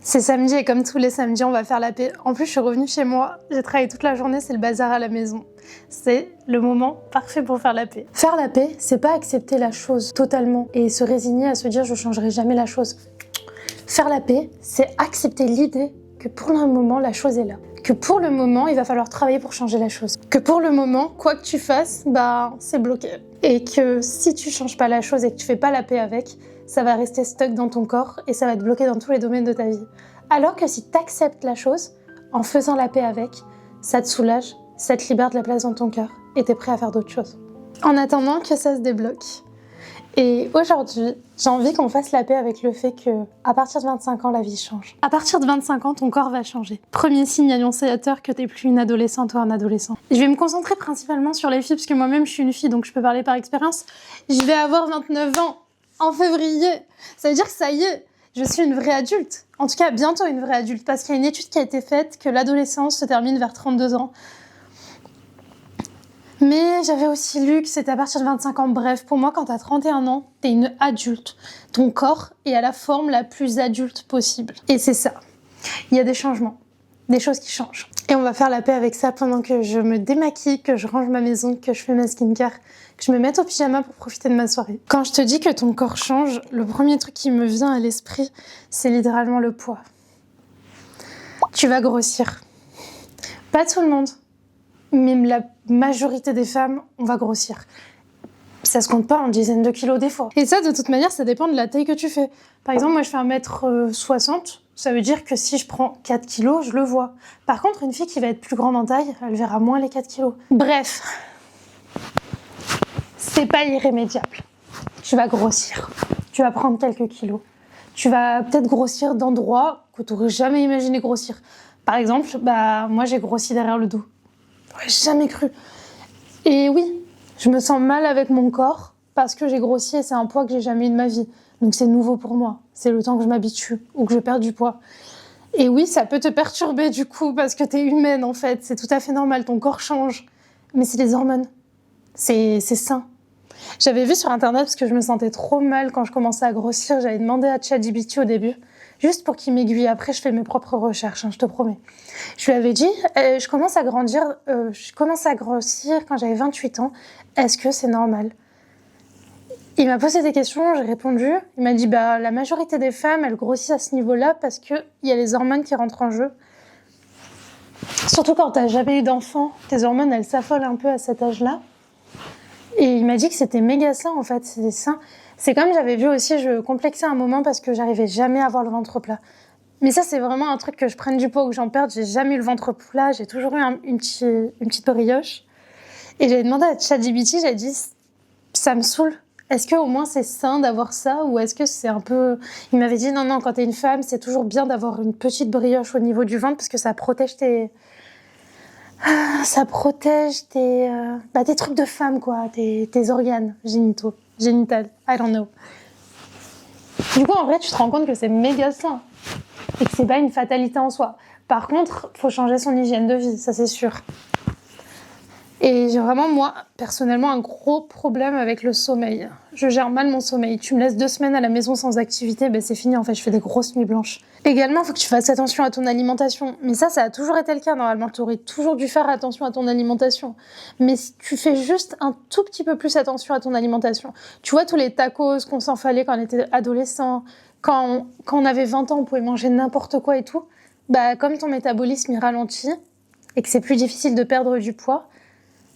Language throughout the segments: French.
C'est samedi et comme tous les samedis, on va faire la paix. En plus, je suis revenue chez moi, j'ai travaillé toute la journée, c'est le bazar à la maison. C'est le moment parfait pour faire la paix. Faire la paix, c'est pas accepter la chose totalement et se résigner à se dire je changerai jamais la chose. Faire la paix, c'est accepter l'idée que pour le moment, la chose est là. Que pour le moment, il va falloir travailler pour changer la chose. Que pour le moment, quoi que tu fasses, c'est bloqué. Et que si tu changes pas la chose et que tu fais pas la paix avec, ça va rester stuck dans ton corps et ça va te bloquer dans tous les domaines de ta vie. Alors que si tu acceptes la chose, en faisant la paix avec, ça te soulage, ça te libère de la place dans ton cœur et t'es prêt à faire d'autres choses. En attendant que ça se débloque. Et aujourd'hui, j'ai envie qu'on fasse la paix avec le fait que, à partir de 25 ans, la vie change. À partir de 25 ans, ton corps va changer. Premier signe annonciateur que t'es plus une adolescente ou un adolescent. Je vais me concentrer principalement sur les filles, parce que moi-même, je suis une fille, donc je peux parler par expérience. Je vais avoir 29 ans en février. Ça veut dire que ça y est, je suis une vraie adulte. En tout cas, bientôt une vraie adulte, parce qu'il y a une étude qui a été faite que l'adolescence se termine vers 32 ans. Mais j'avais aussi lu que c'était à partir de 25 ans. Bref, pour moi, quand t'as 31 ans, t'es une adulte. Ton corps est à la forme la plus adulte possible. Et c'est ça. Il y a des changements, des choses qui changent. Et on va faire la paix avec ça pendant que je me démaquille, que je range ma maison, que je fais ma skincare, que je me mette au pyjama pour profiter de ma soirée. Quand je te dis que ton corps change, le premier truc qui me vient à l'esprit, c'est littéralement le poids. Tu vas grossir. Pas tout le monde. Mais la majorité des femmes, on va grossir. Ça se compte pas en dizaines de kilos des fois. Et ça, de toute manière, ça dépend de la taille que tu fais. Par exemple, moi, je fais 1m60. Ça veut dire que si je prends 4 kilos, je le vois. Par contre, une fille qui va être plus grande en taille, elle verra moins les 4 kilos. Bref, c'est pas irrémédiable. Tu vas grossir. Tu vas prendre quelques kilos. Tu vas peut-être grossir d'endroits que tu n'aurais jamais imaginé grossir. Par exemple, moi, j'ai grossi derrière le dos. J'aurais jamais cru. Et oui, je me sens mal avec mon corps parce que j'ai grossi et c'est un poids que j'ai jamais eu de ma vie. Donc c'est nouveau pour moi. C'est le temps que je m'habitue ou que je perds du poids. Et oui, ça peut te perturber du coup parce que t'es humaine en fait. C'est tout à fait normal, ton corps change. Mais c'est les hormones. C'est sain. J'avais vu sur internet parce que je me sentais trop mal quand je commençais à grossir. J'avais demandé à ChatGPT au début. Juste pour qu'il m'aiguille. Après, je fais mes propres recherches, je te promets. Je lui avais dit, je commence à grossir quand j'avais 28 ans. Est-ce que c'est normal ? Il m'a posé des questions, j'ai répondu. Il m'a dit, la majorité des femmes, elles grossissent à ce niveau-là parce qu'il y a les hormones qui rentrent en jeu. Surtout quand t'as jamais eu d'enfant, tes hormones, elles s'affolent un peu à cet âge-là. Et il m'a dit que c'était méga sain, en fait, c'était sain. C'est comme j'avais vu aussi, je complexais un moment parce que j'arrivais jamais à avoir le ventre plat. Mais ça, c'est vraiment un truc que je prenne du poids ou que j'en perde. J'ai jamais eu le ventre plat, j'ai toujours eu une petite brioche. Et j'avais demandé à ChatGPT, j'avais dit, ça me saoule. Est-ce qu'au moins c'est sain d'avoir ça ou est-ce que c'est un peu... Il m'avait dit, non, quand t'es une femme, c'est toujours bien d'avoir une petite brioche au niveau du ventre parce que ça protège tes trucs de femme, quoi, tes organes génitales, I don't know. Du coup, en vrai, tu te rends compte que c'est méga sain et que c'est pas une fatalité en soi. Par contre, faut changer son hygiène de vie, ça c'est sûr. Et j'ai vraiment, moi, personnellement, un gros problème avec le sommeil. Je gère mal mon sommeil. Tu me laisses 2 semaines à la maison sans activité, c'est fini, en fait, je fais des grosses nuits blanches. Également, il faut que tu fasses attention à ton alimentation. Mais ça a toujours été le cas, normalement. Tu aurais toujours dû faire attention à ton alimentation. Mais si tu fais juste un tout petit peu plus attention à ton alimentation. Tu vois, tous les tacos qu'on s'en fallait quand on était adolescent, quand on avait 20 ans, on pouvait manger n'importe quoi et tout. Comme ton métabolisme, il ralentit et que c'est plus difficile de perdre du poids,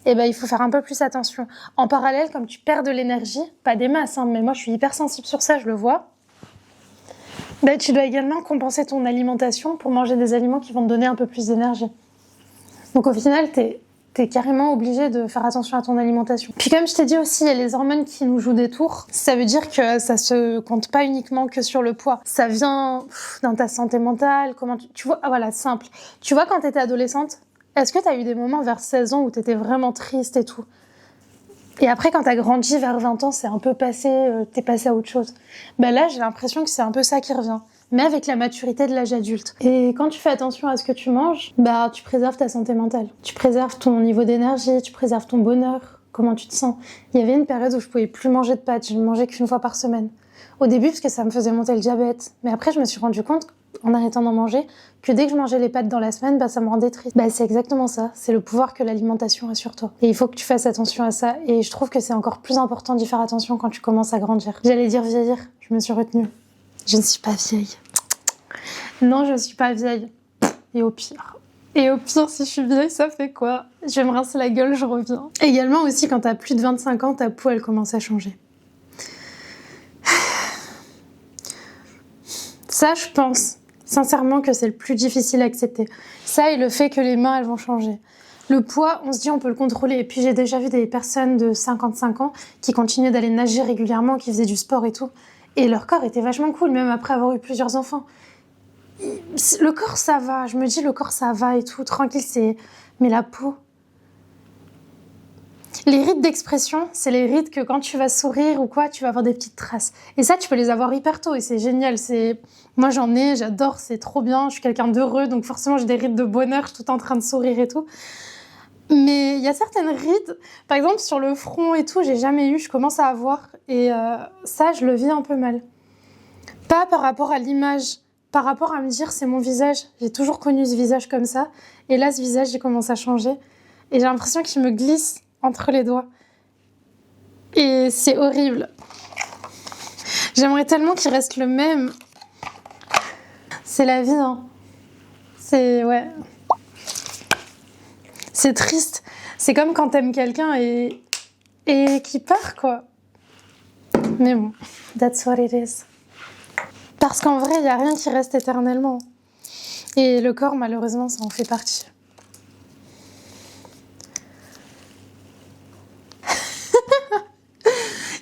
il faut faire un peu plus attention. En parallèle, comme tu perds de l'énergie, pas des masses, mais moi je suis hypersensible sur ça, je le vois, tu dois également compenser ton alimentation pour manger des aliments qui vont te donner un peu plus d'énergie. Donc au final, t'es carrément obligé de faire attention à ton alimentation. Puis comme je t'ai dit aussi, il y a les hormones qui nous jouent des tours. Ça veut dire que ça se compte pas uniquement que sur le poids. Ça vient dans ta santé mentale, comment tu vois, voilà, simple. Tu vois, quand t'étais adolescente, est-ce que t'as eu des moments vers 16 ans où t'étais vraiment triste et tout ? Et après, quand t'as grandi vers 20 ans, c'est un peu passé, t'es passé à autre chose. Là, j'ai l'impression que c'est un peu ça qui revient. Mais avec la maturité de l'âge adulte. Et quand tu fais attention à ce que tu manges, tu préserves ta santé mentale. Tu préserves ton niveau d'énergie, tu préserves ton bonheur, comment tu te sens. Il y avait une période où je pouvais plus manger de pâtes, je ne mangeais qu'une fois par semaine. Au début, parce que ça me faisait monter le diabète. Mais après, je me suis rendu compte en arrêtant d'en manger, que dès que je mangeais les pâtes dans la semaine, bah ça me rendait triste. Bah c'est exactement ça, c'est le pouvoir que l'alimentation a sur toi. Et il faut que tu fasses attention à ça, et je trouve que c'est encore plus important d'y faire attention quand tu commences à grandir. J'allais dire vieillir, je me suis retenue. Je ne suis pas vieille. Non, je suis pas vieille. Et au pire, si je suis vieille, ça fait quoi? Je vais me rincer la gueule, je reviens. Également aussi, quand t'as plus de 25 ans, ta peau, elle commence à changer. Ça, je pense sincèrement que c'est le plus difficile à accepter. Ça et le fait que les mains, elles vont changer. Le poids, on se dit on peut le contrôler. Et puis j'ai déjà vu des personnes de 55 ans qui continuaient d'aller nager régulièrement, qui faisaient du sport et tout. Et leur corps était vachement cool, même après avoir eu plusieurs enfants. Le corps, ça va. Je me dis, le corps, ça va et tout. Tranquille, c'est... Mais la peau... Les rides d'expression, c'est les rides que quand tu vas sourire ou quoi, tu vas avoir des petites traces. Et ça, tu peux les avoir hyper tôt et c'est génial. Moi, j'en ai, j'adore, c'est trop bien. Je suis quelqu'un d'heureux, donc forcément, j'ai des rides de bonheur, je suis tout le temps en train de sourire et tout. Mais il y a certaines rides, par exemple, sur le front et tout, j'ai jamais eu, je commence à avoir. Et ça, je le vis un peu mal. Pas par rapport à l'image, par rapport à me dire, c'est mon visage. J'ai toujours connu ce visage comme ça. Et là, ce visage, j'ai commencé à changer. Et j'ai l'impression qu'il me glisse entre les doigts. Et c'est horrible. J'aimerais tellement qu'il reste le même. C'est la vie, hein. Ouais. C'est triste. C'est comme quand t'aimes quelqu'un et qui part, quoi. Mais bon, that's what it is. Parce qu'en vrai, il n'y a rien qui reste éternellement. Et le corps, malheureusement, ça en fait partie.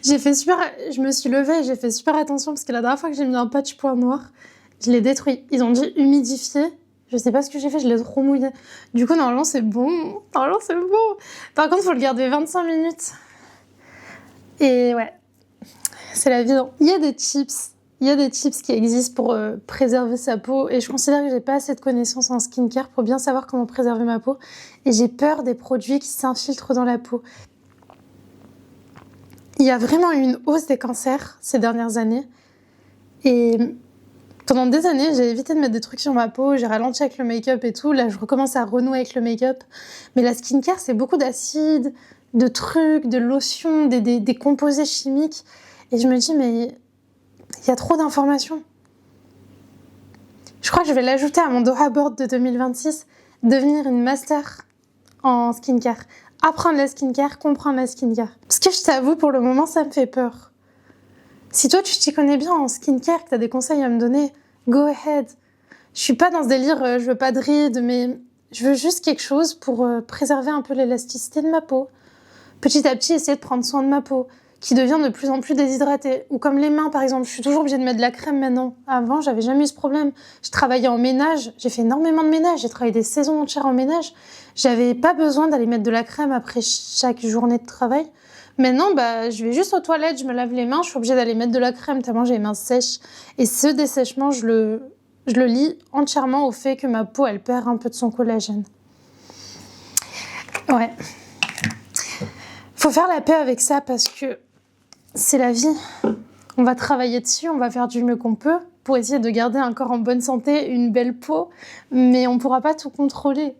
Je me suis levée et j'ai fait super attention parce que la dernière fois que j'ai mis un patch point noir, je l'ai détruit. Ils ont dit humidifier. Je sais pas ce que j'ai fait, je l'ai trop mouillé. Du coup, normalement, c'est bon. Par contre, il faut le garder 25 minutes. Et ouais, c'est la vie. Il y a des tips qui existent pour préserver sa peau et je considère que j'ai pas assez de connaissances en skincare pour bien savoir comment préserver ma peau. Et j'ai peur des produits qui s'infiltrent dans la peau. Il y a vraiment eu une hausse des cancers ces dernières années. Et pendant des années, j'ai évité de mettre des trucs sur ma peau, j'ai ralenti avec le make-up et tout. Là, je recommence à renouer avec le make-up. Mais la skincare, c'est beaucoup d'acides, de trucs, de lotions, des composés chimiques. Et je me dis, mais il y a trop d'informations. Je crois que je vais l'ajouter à mon Doha Board de 2026, devenir une master en skincare. Apprendre la skincare, comprendre la skincare. Parce que je t'avoue, pour le moment, ça me fait peur. Si toi, tu t'y connais bien en skincare, que t'as des conseils à me donner, go ahead. Je suis pas dans ce délire, je veux pas de rides, mais je veux juste quelque chose pour préserver un peu l'élasticité de ma peau. Petit à petit, essayer de prendre soin de ma peau, qui devient de plus en plus déshydratée. Ou comme les mains, par exemple. Je suis toujours obligée de mettre de la crème maintenant. Avant, j'avais jamais eu ce problème. Je travaillais en ménage. J'ai fait énormément de ménage. J'ai travaillé des saisons entières en ménage. J'avais pas besoin d'aller mettre de la crème après chaque journée de travail. Maintenant, je vais juste aux toilettes, je me lave les mains. Je suis obligée d'aller mettre de la crème tellement j'ai les mains sèches. Et ce dessèchement, je le lie entièrement au fait que ma peau, elle perd un peu de son collagène. Ouais. Faut faire la paix avec ça parce que c'est la vie. On va travailler dessus, on va faire du mieux qu'on peut pour essayer de garder un corps en bonne santé, une belle peau, mais on pourra pas tout contrôler.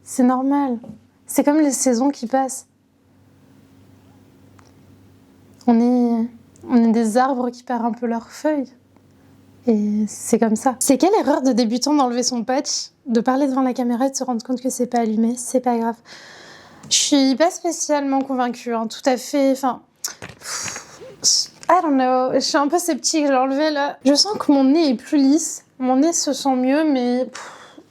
C'est normal. C'est comme les saisons qui passent. On est des arbres qui perdent un peu leurs feuilles. Et c'est comme ça. C'est quelle erreur de débutant d'enlever son patch, de parler devant la caméra et de se rendre compte que c'est pas allumé, c'est pas grave. Je suis pas spécialement convaincue, hein, tout à fait, I don't know, je suis un peu sceptique, je l'ai enlevé là. Je sens que mon nez est plus lisse, mon nez se sent mieux, mais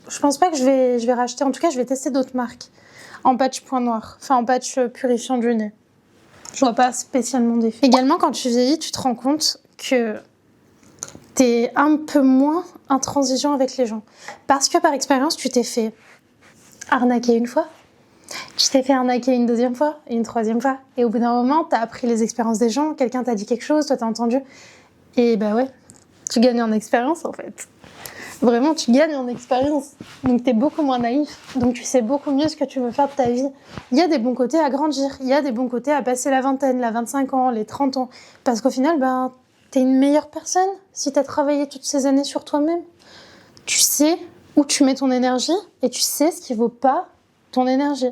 je pense pas que je vais racheter. En tout cas, je vais tester d'autres marques en patch point noir, en patch purifiant du nez. Je vois pas spécialement d'effet. Également, quand tu vieillis, tu te rends compte que t'es un peu moins intransigeant avec les gens. Parce que par expérience, tu t'es fait arnaquer une fois, tu t'es fait arnaquer une deuxième fois et une troisième fois. Et au bout d'un moment, t'as appris les expériences des gens, quelqu'un t'a dit quelque chose, toi t'as entendu. Et ouais, tu gagnes en expérience en fait. Vraiment, tu gagnes en expérience. Donc t'es beaucoup moins naïf. Donc tu sais beaucoup mieux ce que tu veux faire de ta vie. Il y a des bons côtés à grandir. Il y a des bons côtés à passer la vingtaine, la 25 ans, les 30 ans. Parce qu'au final, t'es une meilleure personne si t'as travaillé toutes ces années sur toi-même. Tu sais où tu mets ton énergie et tu sais ce qui vaut pas ton énergie.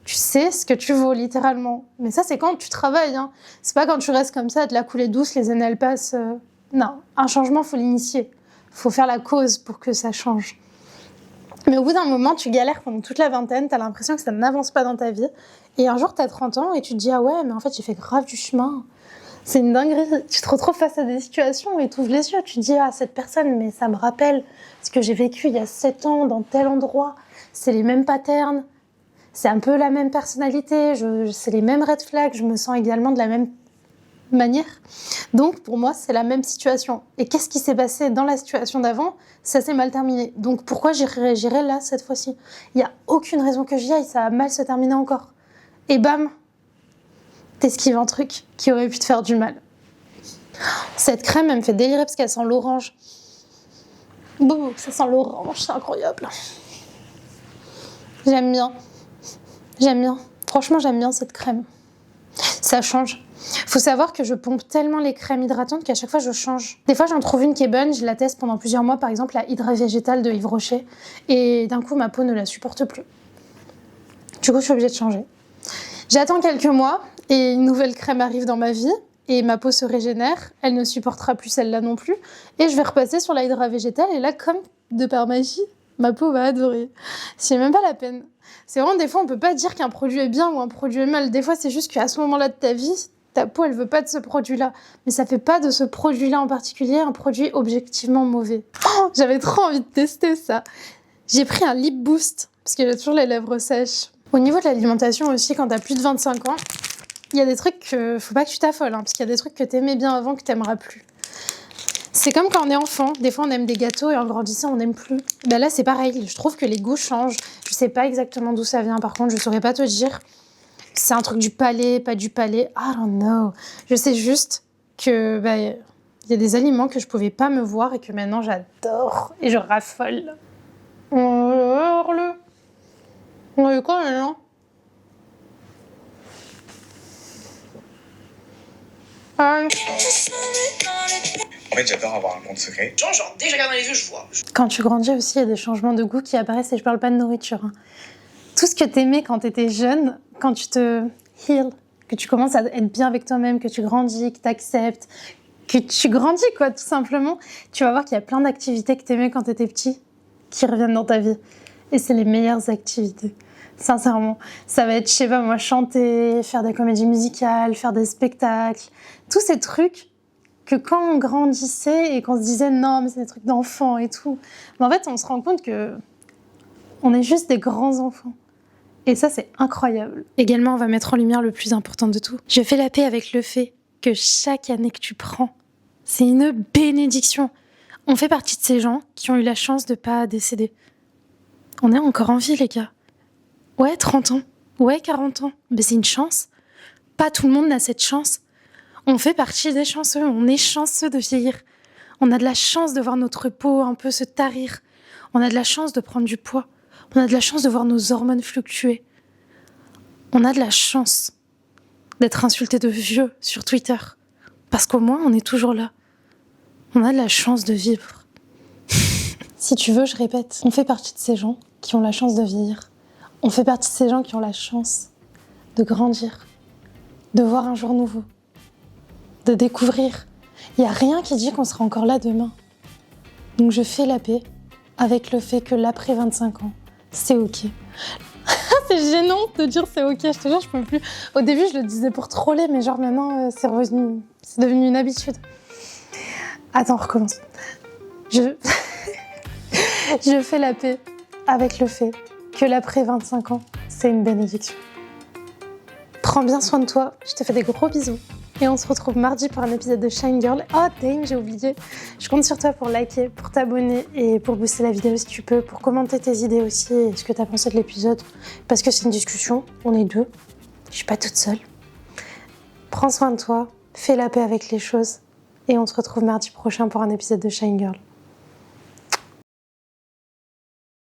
Tu sais ce que tu vaux littéralement. Mais ça, c'est quand tu travailles. Hein. C'est pas quand tu restes comme ça, à te la couler douce, les années elles passent. Non, un changement, faut l'initier. Faut faire la cause pour que ça change. Mais au bout d'un moment, tu galères pendant toute la vingtaine, t'as l'impression que ça n'avance pas dans ta vie. Et un jour, t'as 30 ans et tu te dis « Ah ouais, mais en fait, j'ai fait grave du chemin. » C'est une dinguerie. Tu te retrouves face à des situations et tu ouvres les yeux. Tu te dis « Ah, cette personne, mais ça me rappelle ce que j'ai vécu il y a 7 ans dans tel endroit. C'est les mêmes patterns. C'est un peu la même personnalité. C'est les mêmes red flags. Je me sens également de la même manière. » Donc, pour moi, c'est la même situation. Et qu'est-ce qui s'est passé dans la situation d'avant ? Ça s'est mal terminé. Donc, pourquoi j'irai là, cette fois-ci ? Il n'y a aucune raison que j'y aille. Ça va mal se terminer encore. Et bam, t'esquives un truc qui aurait pu te faire du mal. Cette crème, elle me fait délirer parce qu'elle sent l'orange. Bouh, ça sent l'orange, c'est incroyable. J'aime bien. Franchement, j'aime bien cette crème. Ça change. Faut savoir que je pompe tellement les crèmes hydratantes qu'à chaque fois je change. Des fois j'en trouve une qui est bonne, je la teste pendant plusieurs mois, par exemple la Hydra Végétale de Yves Rocher, et d'un coup ma peau ne la supporte plus. Du coup je suis obligée de changer. J'attends quelques mois et une nouvelle crème arrive dans ma vie et ma peau se régénère, elle ne supportera plus celle-là non plus, et je vais repasser sur la Hydra Végétale et là comme de par magie, ma peau va adorer. C'est même pas la peine. C'est vraiment des fois on peut pas dire qu'un produit est bien ou un produit est mal, des fois c'est juste qu'à ce moment-là de ta vie, ta peau, elle veut pas de ce produit-là. Mais ça fait pas de ce produit-là en particulier un produit objectivement mauvais. Oh, j'avais trop envie de tester ça. J'ai pris un lip boost, parce que j'ai toujours les lèvres sèches. Au niveau de l'alimentation aussi, quand t'as plus de 25 ans, il y a des trucs que faut pas que tu t'affoles, parce qu'il y a des trucs que t'aimais bien avant que t'aimeras plus. C'est comme quand on est enfant, des fois on aime des gâteaux et en grandissant on n'aime plus. Ben là c'est pareil, je trouve que les goûts changent. Je sais pas exactement d'où ça vient, par contre je saurais pas te dire. C'est un truc du palais, pas du palais, I don't know. Je sais juste que y a des aliments que je pouvais pas me voir et que maintenant j'adore et je raffole. On est quoi maintenant ? En fait, j'adore avoir un compte secret. Genre, dès que je regarde dans les yeux, je vois. Quand tu grandis aussi, il y a des changements de goût qui apparaissent et je parle pas de nourriture. Hein. Tout ce que t'aimais quand t'étais jeune, quand tu te heal, que tu commences à être bien avec toi-même, que tu grandis, que t'acceptes, que tu grandis quoi, tout simplement, tu vas voir qu'il y a plein d'activités que t'aimais quand t'étais petit qui reviennent dans ta vie. Et c'est les meilleures activités. Sincèrement, ça va être, je sais pas moi, chanter, faire des comédies musicales, faire des spectacles, tous ces trucs que quand on grandissait et qu'on se disait non mais c'est des trucs d'enfants et tout, mais en fait on se rend compte que on est juste des grands enfants. Et ça c'est incroyable. Également on va mettre en lumière le plus important de tout. Je fais la paix avec le fait que chaque année que tu prends, c'est une bénédiction. On fait partie de ces gens qui ont eu la chance de pas décéder. On est encore en vie les gars. Ouais, 30 ans. Ouais, 40 ans. Mais c'est une chance. Pas tout le monde n'a cette chance. On fait partie des chanceux. On est chanceux de vieillir. On a de la chance de voir notre peau un peu se tarir. On a de la chance de prendre du poids. On a de la chance de voir nos hormones fluctuer. On a de la chance d'être insulté de vieux sur Twitter. Parce qu'au moins, on est toujours là. On a de la chance de vivre. Si tu veux, je répète. On fait partie de ces gens qui ont la chance de vieillir. On fait partie de ces gens qui ont la chance de grandir, de voir un jour nouveau, de découvrir. Il n'y a rien qui dit qu'on sera encore là demain. Donc je fais la paix avec le fait que l'après 25 ans, c'est ok. C'est gênant de dire c'est ok, je te jure, je peux plus. Au début, je le disais pour troller, mais genre maintenant, c'est devenu une habitude. Attends, on recommence. Je fais la paix avec le fait que l'après 25 ans, c'est une bénédiction. Prends bien soin de toi, je te fais des gros bisous. Et on se retrouve mardi pour un épisode de Shine Girl. Oh damn, j'ai oublié. Je compte sur toi pour liker, pour t'abonner et pour booster la vidéo si tu peux, pour commenter tes idées aussi et ce que t'as pensé de l'épisode. Parce que c'est une discussion, on est deux. Je suis pas toute seule. Prends soin de toi, fais la paix avec les choses. Et on se retrouve mardi prochain pour un épisode de Shine Girl.